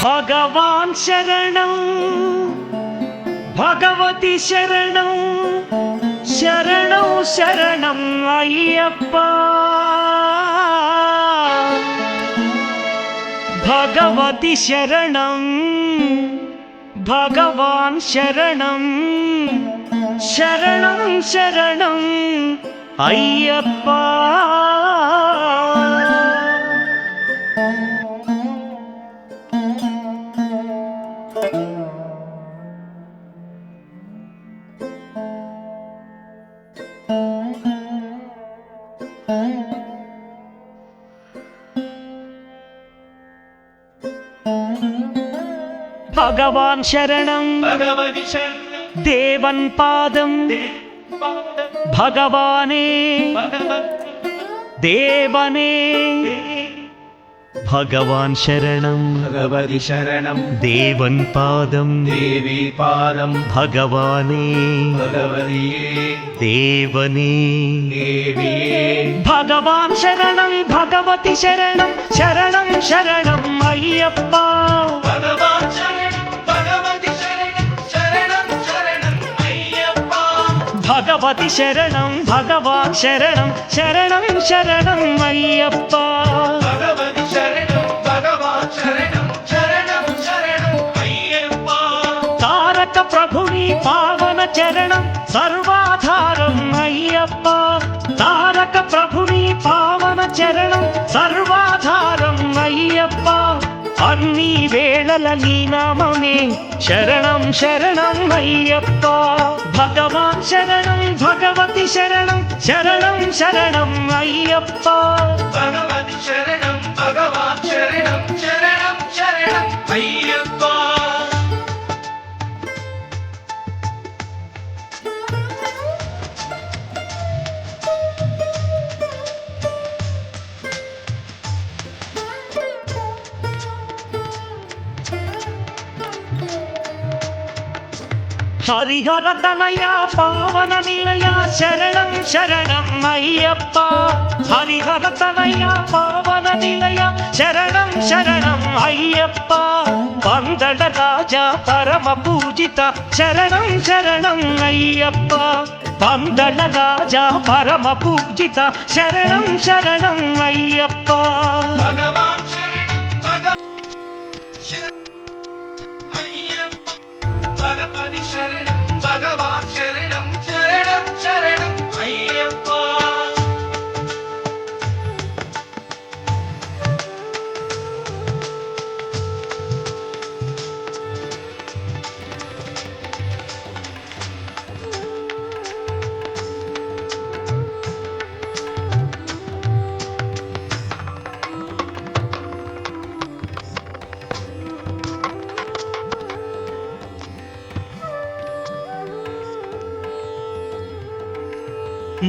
భగవాన్ శరణం భగవతి శరణం శరణం శరణం అయ్యప్ప భగవతి శరణం భగవాన్ శరణం శరణం శరణం అయ్యప్ప భగవాన్ శరణం భగవతి శరణం దేవన్ పాదం భగవానే దేవనే భగవాన్ శరణం భగవతి శరణం దేవన్ పాదం దేవి పాదం భగవానే భగవతియే దేవనే దేవియే భగవాన్ శరణం భగవతి శరణం శరణం శరణం అయ్యప్ప భగవాన్ శరణం భగవతి శరణం శరణం శరణం అయ్యప్ప భగవతి శరణం భగవాన్ శరణం శరణం శరణం అయ్యప్ప భగవతి శరణం భగవాన్ శరణం శరణం శరణం అయ్యప్ప తారక ప్రభుని పావన చరణం సర్వాధారం అయ్యప్ప తారక ప్రభుని పావన చరణం సర్వాధారం అయ్యప్ప అన్ని వేళల నీ నామమే శరణం శరణం అయ్యప్ప భగవాన్ శరణం భగవతి శరణం శరణం శరణం అయ్యప్ప భగవతి శరణం భగవాన్ శరణం శరణం శరణం అయ్యప్ప హరిహర తనయ పావన నిలయ శరణం శరణం అయ్యప్ప హరిహర తనయ పావన నిలయ శరణం శరణం అయ్యప్ప పందడ రాజా పరమ పూజిత శరణం శరణం అయ్యప్ప పందడ రాజా పరమ పూజిత శరణం శరణం అయ్యప్ప భగవాన్ శరణం అయ్యప్ప భగవతి శరణం భగవాన్ శరణం శరణం శరణం అయ్యప్ప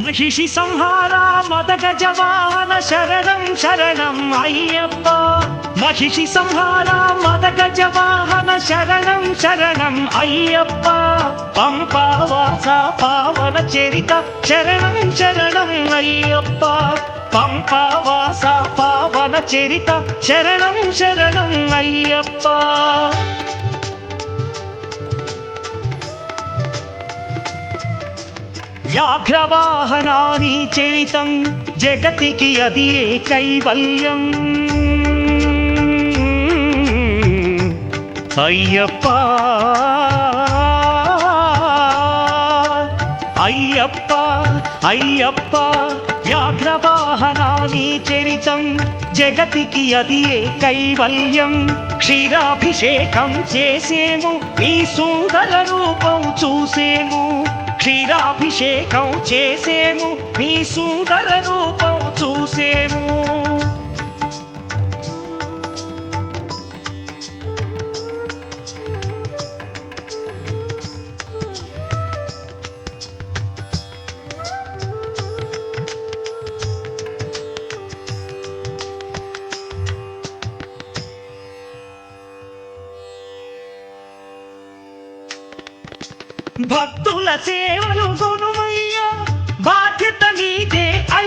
మహిషి సంహార మదగజ వాహన శరణం శరణం అయ్యప్ప మహిషి సంహార మదగజ వాహన శరణం శరణం అయ్యప్ప పంపావాస పావన చరిత శరణం శరణం అయ్యప్ప పంపావాస పావన చరిత శరణం శరణం అయ్యప్ప వ్యాఘ్రవాహనాని చరితం జగతికి అది కైవల్యం అయ్యప్ప అయ్యప్ప అయ్యప్ప వ్యాఘ్రవాహనాని చరితం జగతికి అది కైవల్యం క్షీరాభిషేకం చేసేము నీ సుందర రూపం చూసేము క్షీరాభిషేకం చేసేము నీ సుందర రూపం చూసేము భక్తుల సేవలు గుణమయ్యా బాధ్యత నీదే అయ్యా